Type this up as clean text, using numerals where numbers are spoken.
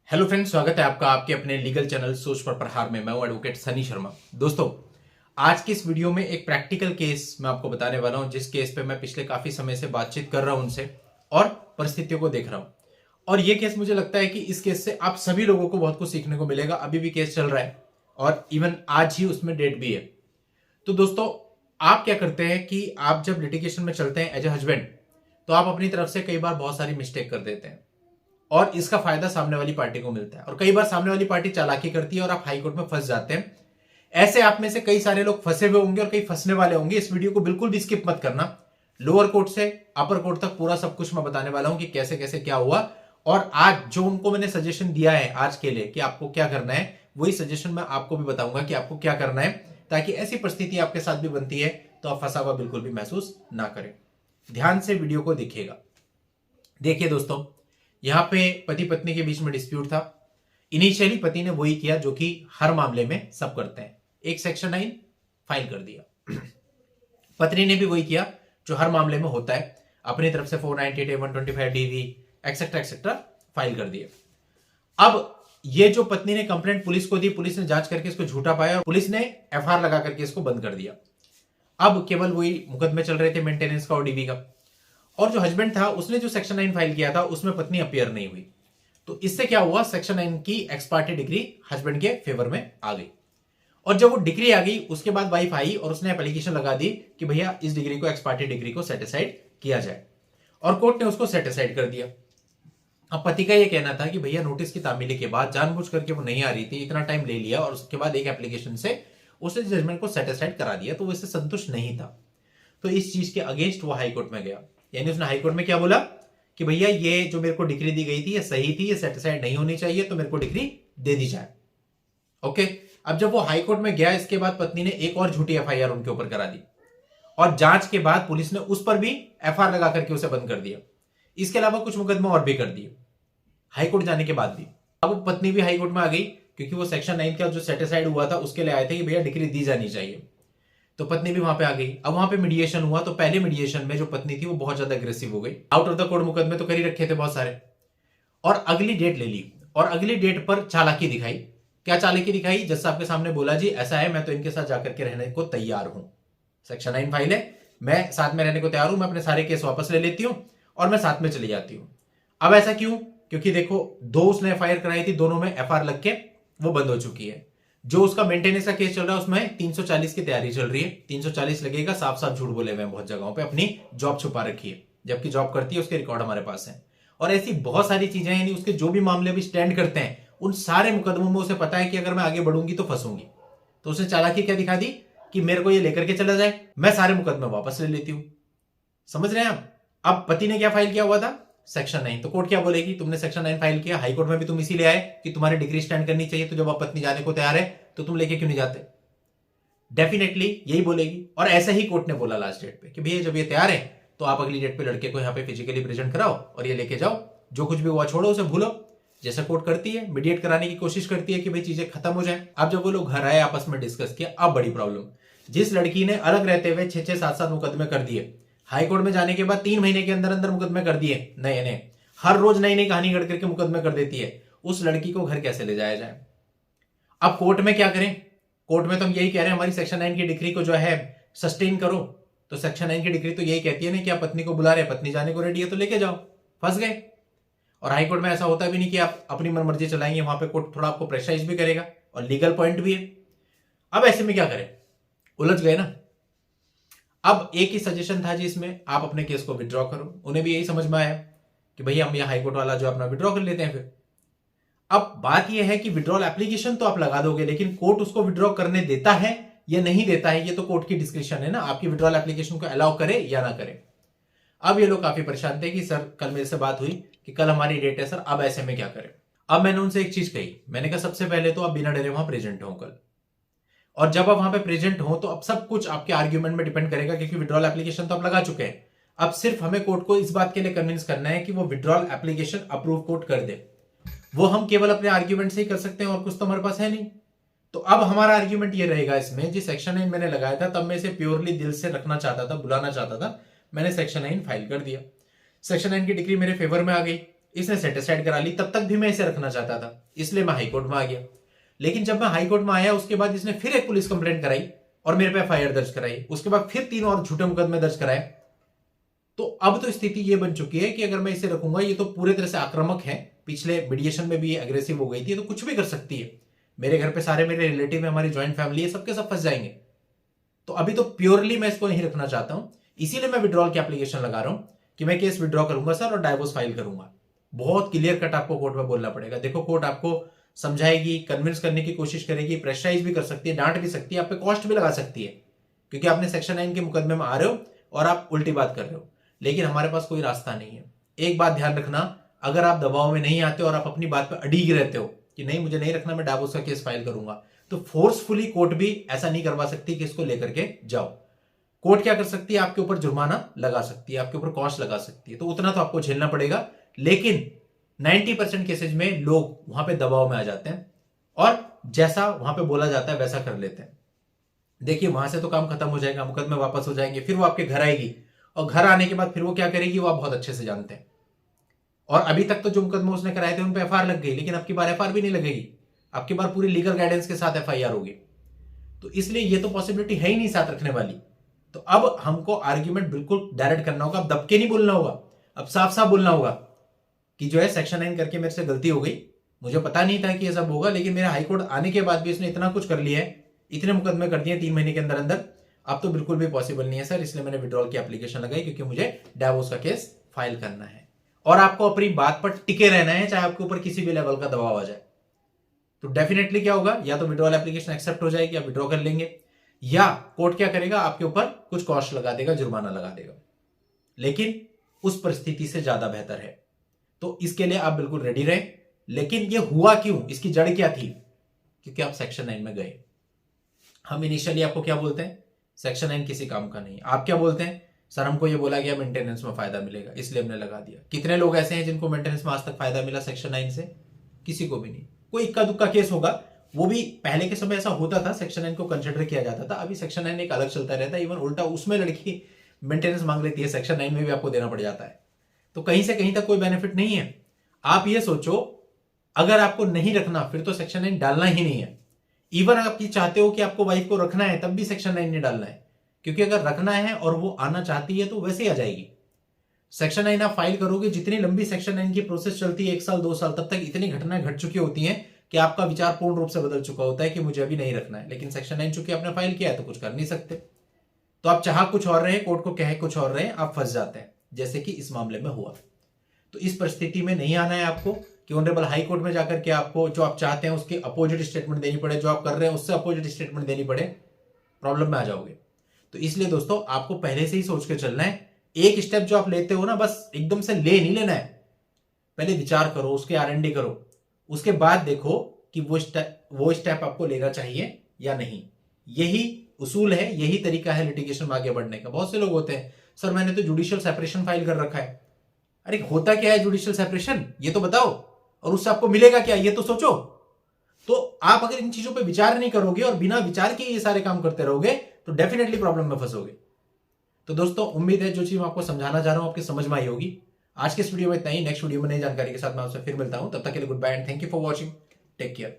Hello friends, स्वागत है आपका आपके अपने लीगल चैनल सोच पर प्रहार में। मैं हूं एडवोकेट सनी शर्मा। दोस्तों, आज की इस वीडियो में एक प्रैक्टिकल केस मैं आपको बताने वाला हूं, जिस केस पे मैं पिछले काफी समय से बातचीत कर रहा हूं उनसे और परिस्थितियों को देख रहा हूं। और ये केस मुझे लगता है कि इस केस से आप सभी लोगों को बहुत कुछ सीखने को मिलेगा। अभी भी केस चल रहा है और इवन आज ही उसमें डेट भी है। तो दोस्तों, आप क्या करते हैं कि आप जब लिटिगेशन में चलते हैं एज ए हस्बैंड, तो आप अपनी तरफ से कई बार बहुत सारी मिस्टेक कर देते हैं और इसका फायदा सामने वाली पार्टी को मिलता है। और कई बार सामने वाली पार्टी चालाकी करती है और आप हाई कोर्ट में फंस जाते हैं। ऐसे आप में से कई सारे लोग फंसे हुए होंगे और कई फंसने वाले होंगे। इस वीडियो को बिल्कुल भी स्किप मत करना। लोअर कोर्ट से अपर कोर्ट तक पूरा सब कुछ मैं बताने वाला हूं कि कैसे कैसे क्या हुआ। और आज जो उनको मैंने सजेशन दिया है आज के लिए कि आपको क्या करना है, वही सजेशन मैं आपको भी बताऊंगा कि आपको क्या करना है, ताकि ऐसी परिस्थिति आपके साथ भी बनती है तो आप फंसा हुआ बिल्कुल भी महसूस ना करें। ध्यान से वीडियो को देखिएगा। देखिए दोस्तों, यहां पे पति पत्नी के बीच में डिस्प्यूट था। इनिशियली पति ने वही किया जो कि हर मामले में सब करते हैं, एक सेक्शन 9 फाइल कर दिया। पत्नी ने भी वही किया जो हर मामले में होता है, अपनी तरफ से 498 125 डीवी एक्सेट्रा एक्सेट्रा फाइल कर दिए। अब ये जो पत्नी ने कंप्लेंट पुलिस को दी, पुलिस ने जांच करके इसको झूठा पाया और पुलिस ने एफआईआर लगा करके इसको बंद कर दिया। अब केवल वही मुकदमे चल रहे थे मेंटेनेंस का और डीवी का। और जो हस्बैंड था उसने जो सेक्शन 9 फाइल किया था उसमें पत्नी अपियर नहीं हुई। तो इससे क्या हुआ, सेक्शन 9 की एक्स पार्टी डिग्री हस्बैंड के फेवर में आ गई। और जब वो डिग्री आ गई उसके बाद वाइफ आई और उसने एप्लीकेशन लगा दी कि भैया इस डिग्री को, एक्स पार्टी डिग्री को सेटिसाइड किया जाए। और कोर्ट ने उसको सेटिसाइड कर दिया। अब पति का ये कहना था कि भैया नोटिस की तामीली के बाद जानबूझ करके वो नहीं आ रही थी, इतना टाइम ले लिया और उसके बाद एक एप्लीकेशन से उसने जजमेंट को सेटिसाइड करा दिया, तो वो इससे संतुष्ट नहीं था। तो इस चीज के अगेंस्ट वो हाईकोर्ट में गया। यानी उसने हाईकोर्ट में क्या बोला कि भैया ये जो मेरे को डिग्री दी गई थी ये सही थी, ये सेटिसाइड नहीं होनी चाहिए, तो मेरे को डिग्री दे दी जाए। ओके। अब जब वो हाईकोर्ट में गया, इसके बाद पत्नी ने एक और झूठी एफआईआर उनके ऊपर करा दी और जांच के बाद पुलिस ने उस पर भी एफआईआर लगा करके उसे बंद कर दिया। इसके अलावा कुछ मुकदमे और भी कर दिए हाईकोर्ट जाने के बाद भी। अब पत्नी भी हाईकोर्ट में आ गई क्योंकि वो सेक्शन 9 का जो सेटिसाइड हुआ था उसके लिए आए थे कि भैया डिग्री दी जानी चाहिए। तो पत्नी भी वहां पे आ गई। अब वहां पे मीडिएशन हुआ, तो पहले मीडिएशन में जो पत्नी थी वो बहुत ज्यादा अग्रेसिव हो गई। आउट ऑफ द कोर्ट मुकदमे तो कर ही रखे थे बहुत सारे, और अगली डेट ले ली और अगली डेट पर चालाकी दिखाई। क्या चालाकी दिखाई? जज साहब के सामने बोला, जी ऐसा है, मैं तो इनके साथ जाकर के रहने को तैयार हूं, सेक्शन 9 फाइल है, मैं साथ में रहने को तैयार हूं, मैं अपने सारे केस वापस ले लेती हूं और मैं साथ में चली जाती हूं। अब ऐसा क्यों? क्योंकि देखो, दो उसने एफआईआर कराई थी, दोनों में एफआईआर लग के वो बंद हो चुकी है। जो उसका मेंटेनेंस का केस चल रहा है उसमें 340 की तैयारी चल रही है। 340 लगेगा, साफ साफ झूठ बोले हुए हैं बहुत जगहों पे, अपनी जॉब छुपा रखी है, जबकि जॉब करती है, उसके रिकॉर्ड हमारे पास है। और ऐसी बहुत सारी चीजें, यानी उसके जो भी मामले अभी स्टैंड करते हैं उन सारे मुकदमों में उसे पता है कि अगर मैं आगे बढ़ूंगी तो फंसूंगी। तो उसने चालाकी क्या दिखा दी कि मेरे को ये लेकर के चला जाए, मैं सारे मुकदमे वापस ले लेती हूं। समझ रहे हैं आप? अब पति ने क्या फाइल किया हुआ था? सेक्शन 9। तो कोर्ट क्या बोलेगी? तुमने सेक्शन 9 फाइल किया, हाईकोर्ट में भी तुम इसीलिए आए कि तुम्हारी डिग्री स्टैंड करनी चाहिए, तो जब आप पत्नी जाने को तैयार है तो तुम लेके क्यों नहीं जाते? डेफिनेटली यही बोलेगी। और ऐसा ही कोर्ट ने बोला लास्ट डेट पे कि भैया जब ये तैयार है तो आप अगली डेट पे लड़के को यहां पे फिजिकली प्रेजेंट कराओ और ये लेके जाओ, जो कुछ भी हुआ छोड़ो, उसे भूलो। जैसा कोर्ट करती है, मीडिएट कराने की कोशिश करती है कि भाई चीजें खत्म हो जाए। अब जब वो लोग घर आए, आपस में डिस्कस किया, अब बड़ी प्रॉब्लम। जिस लड़की ने अलग रहते हुए 6-6 7-7 मुकदमे कर दिए, हाईकोर्ट में जाने के बाद 3 महीने के अंदर अंदर मुकदमे कर दिए नए नए, हर रोज नई नई कहानी गढ़ करके मुकदमे कर देती है, उस लड़की को घर कैसे ले जाया जाए? अब कोर्ट में क्या करें? कोर्ट में तो हम यही कह रहे हैं हमारी सेक्शन 9 की डिग्री को जो है सस्टेन करो। तो सेक्शन 9 की डिग्री तो यही कहती है ना कि आप पत्नी को बुला रहे, पत्नी जाने को रेडी है तो लेके जाओ। फंस गए। और हाईकोर्ट में ऐसा होता भी नहीं कि आप अपनी मनमर्जी चलाएंगे, वहां पे कोर्ट थोड़ा आपको प्रेशराइज भी करेगा और लीगल पॉइंट भी है। अब ऐसे में क्या करें? उलझ गए ना। अब एक ही सजेशन था जी इसमें, आप अपने केस को विड्रॉ करो। उन्हें भी यही समझ में आया कि भैया हम यह हाईकोर्ट वाला जो अपना विड्रॉ कर लेते हैं। फिर अब बात यह है कि विड्रॉल एप्लीकेशन तो आप लगा दोगे, लेकिन कोर्ट उसको विड्रॉ करने देता है या नहीं देता है, ये तो कोर्ट की डिस्क्रिप्शन है ना, आपकी विड्रॉल एप्लीकेशन को अलाउ करे या ना करे। अब ये लोग काफी परेशान थे कि सर कल मेरे से बात हुई कि कल हमारी डेट है सर, अब ऐसे में क्या करें? अब मैंने उनसे एक चीज कही, मैंने कहा सबसे पहले तो आप बिना डरे वहां प्रेजेंट हो कल, और जब आप वहां पे प्रेजेंट हो तो अब सब कुछ आपके आर्ग्यूमेंट में डिपेंड करेगा, क्योंकि विड्रॉल एप्लीकेशन तो आप लगा चुके हैं। अब सिर्फ हमें कोर्ट को इस बात के लिए कन्विंस करना है कि वो विड्रॉल एप्लीकेशन अप्रूव कोर्ट कर दे। वो हम केवल अपने आर्ग्यूमेंट से ही कर सकते हैं और कुछ तो हमारे पास है नहीं। तो अब हमारा आर्ग्यूमेंट ये रहेगा इसमें, जिस सेक्शन 9 मैंने लगाया था तब मैं इसे प्योरली दिल से रखना चाहता था, बुलाना चाहता था, मैंने सेक्शन 9 फाइल कर दिया। सेक्शन 9 की डिग्री मेरे फेवर में आ गई। इसने सेटिस्फाइड करा ली, तब तक भी मैं इसे रखना चाहता था, इसलिए मैं हाईकोर्ट में आ गया। लेकिन जब मैं हाईकोर्ट में आया उसके बाद इसने फिर एक पुलिस कंप्लेंट कराई और मेरे पे एफआईआर दर्ज कराई, उसके बाद फिर 3 और झूठे मुकदमे दर्ज कराए। तो अब तो स्थिति ये बन चुकी है कि अगर मैं इसे रखूंगा, ये तो पूरे तरह से आक्रामक है, पिछले मीडिएशन में भी ये अग्रेसिव हो गई थी, तो कुछ भी कर सकती है। मेरे घर पे सारे मेरे रिलेटिव है, हमारी ज्वाइंट फैमिली है, सबके सब फंस जाएंगे। तो अभी तो प्योरली मैं इसको नहीं रखना चाहता हूं, इसीलिए मैं विड्रॉल की एप्लीकेशन लगा रहा हूं कि मैं केस विड्रॉ करूंगा सर और डाइवोर्स फाइल करूंगा। बहुत क्लियर कट आपको कोर्ट में बोलना पड़ेगा। देखो, कोर्ट आपको समझाएगी, कन्विंस करने की कोशिश करेगी, प्रेशराइज भी कर सकती है, डांट भी सकती है, आप पे कॉस्ट भी लगा सकती है, क्योंकि आपने सेक्शन 9 के मुकदमे में आ रहे हो और आप उल्टी बात कर रहे हो। लेकिन हमारे पास कोई रास्ता नहीं है। एक बात ध्यान रखना, अगर आप दबाव में नहीं आते और आप अपनी बात पर अड़िग रहते हो कि नहीं मुझे नहीं रखना, मैं डाइवोर्स का केस फाइल करूंगा, तो फोर्सफुली कोर्ट भी ऐसा नहीं करवा सकती कि इसको लेकर के जाओ। कोर्ट क्या कर सकती है, आपके ऊपर जुर्माना लगा सकती है, आपके ऊपर कॉस्ट लगा सकती है, तो उतना तो आपको झेलना पड़ेगा। लेकिन 90% केसेज में लोग वहां पे दबाव में आ जाते हैं और जैसा वहां पे बोला जाता है वैसा कर लेते हैं। देखिए, वहां से तो काम खत्म हो जाएगा, मुकदमे वापस हो जाएंगे, फिर वो आपके घर आएगी और घर आने के बाद फिर वो क्या करेगी वो आप बहुत अच्छे से जानते हैं। और अभी तक तो जो मुकदमे उसने कराए थे उन पर एफआईआर लग गई, लेकिन अब की बार एफआईआर भी नहीं लगेगी, अब की बार पूरी लीगल गाइडेंस के साथ एफआईआर होगी। तो इसलिए ये तो पॉसिबिलिटी है ही नहीं साथ रखने वाली। तो अब हमको आर्ग्यूमेंट बिल्कुल डायरेक्ट करना होगा, अब दबके नहीं बोलना होगा, अब साफ साफ बोलना होगा कि जो है सेक्शन 9 करके मेरे से गलती हो गई, मुझे पता नहीं था कि ये सब होगा, लेकिन मेरे हाईकोर्ट आने के बाद भी इसने इतना कुछ कर लिया है, इतने मुकदमे कर दिए 3 महीने के अंदर अंदर, अब तो बिल्कुल भी पॉसिबल नहीं है सर। इसलिए मैंने विड्रॉल की एप्लीकेशन लगाई, क्योंकि मुझे डाइवोर्स का केस फाइल करना है और आपको अपनी बात पर टिके रहना है, चाहे आपके ऊपर किसी भी लेवल का दबाव आ जाए। तो डेफिनेटली क्या होगा, या तो विड्रॉल एप्लीकेशन एक्सेप्ट हो जाएगी, आप विड्रॉ कर लेंगे, या कोर्ट क्या करेगा, आपके ऊपर कुछ कॉस्ट लगा देगा, जुर्माना लगा देगा। लेकिन उस परिस्थिति से ज्यादा बेहतर है, तो इसके लिए आप बिल्कुल रेडी रहे। लेकिन ये हुआ क्यों, इसकी जड़ क्या थी, क्योंकि आप सेक्शन 9 में गए। हम इनिशियली आपको क्या बोलते हैं, सेक्शन 9 किसी काम का नहीं। आप क्या बोलते हैं, सर हमको ये बोला गया मेंटेनेंस में फायदा मिलेगा, इसलिए हमने लगा दिया। कितने लोग ऐसे हैं जिनको मेंटेनेंस में आज तक फायदा मिला सेक्शन 9 से? किसी को भी नहीं। कोई इक्का दुक्का केस होगा, वो भी पहले के समय ऐसा होता था, सेक्शन 9 को कंसिडर किया जाता था। अभी सेक्शन 9 एक अलग चलता रहता है, इवन उल्टा उसमें लड़की मेंटेनेंस मांग लेती है, सेक्शन 9 में भी आपको देना पड़ जाता है। तो कहीं से कहीं तक कोई बेनिफिट नहीं है। आप ये सोचो, अगर आपको नहीं रखना फिर तो सेक्शन 9 डालना ही नहीं है। इवन आप ये चाहते हो कि आपको वाइफ को रखना है, तब भी सेक्शन 9 नहीं डालना है, क्योंकि अगर रखना है और वो आना चाहती है तो वैसे ही आ जाएगी। सेक्शन 9 आप फाइल करोगे, जितनी लंबी सेक्शन 9 की प्रोसेस चलती है, 1 साल 2 साल, तब तक इतनी घटनाएं घट चुकी होती हैं कि आपका विचार पूर्ण रूप से बदल चुका होता है कि मुझे अभी नहीं रखना है। लेकिन सेक्शन 9 चूंकि आपने फाइल किया है तो कुछ कर नहीं सकते। तो आप चाह कुछ और रहे, कोर्ट को कहे कुछ और रहे, आप फंस जाते हैं, जैसे कि इस मामले में हुआ। तो इस परिस्थिति में नहीं आना है आपको कि ऑनरेबल हाई कोर्ट में जाकर के आपको जो आप चाहते हैं उसकी अपोजिट स्टेटमेंट देनी पड़े, जो आप कर रहे हैं उससे अपोजिट स्टेटमेंट देनी पड़े, प्रॉब्लम में आ जाओगे। तो इसलिए दोस्तों, आपको पहले से ही सोच के चलना है। एक स्टेप जो आप लेते हो ना, बस एकदम से ले नहीं लेना है, पहले विचार करो, उसके R&D करो, उसके बाद देखो कि वो स्टेप आपको लेना चाहिए या नहीं। यही उसूल है, यही तरीका है लिटिगेशन में आगे बढ़ने का। बहुत से लोग होते हैं, सर मैंने तो जुडिशियल सेपरेशन फाइल कर रखा है। अरे होता क्या है जुडिशियल सेपरेशन, ये तो बताओ, और उससे आपको मिलेगा क्या, ये तो सोचो। तो आप अगर इन चीजों पे विचार नहीं करोगे और बिना विचार के ये सारे काम करते रहोगे तो डेफिनेटली प्रॉब्लम में फंसोगे। तो दोस्तों, उम्मीद है जो चीज मैं आपको समझाना चाह रहा हूं आपकी समझ में आई होगी। आज के इस वीडियो में इतना ही। नेक्स्ट वीडियो में नई जानकारी के साथ मैं आपसे फिर मिलता हूं। तब तक के लिए good bye and thank you for watching. Take care.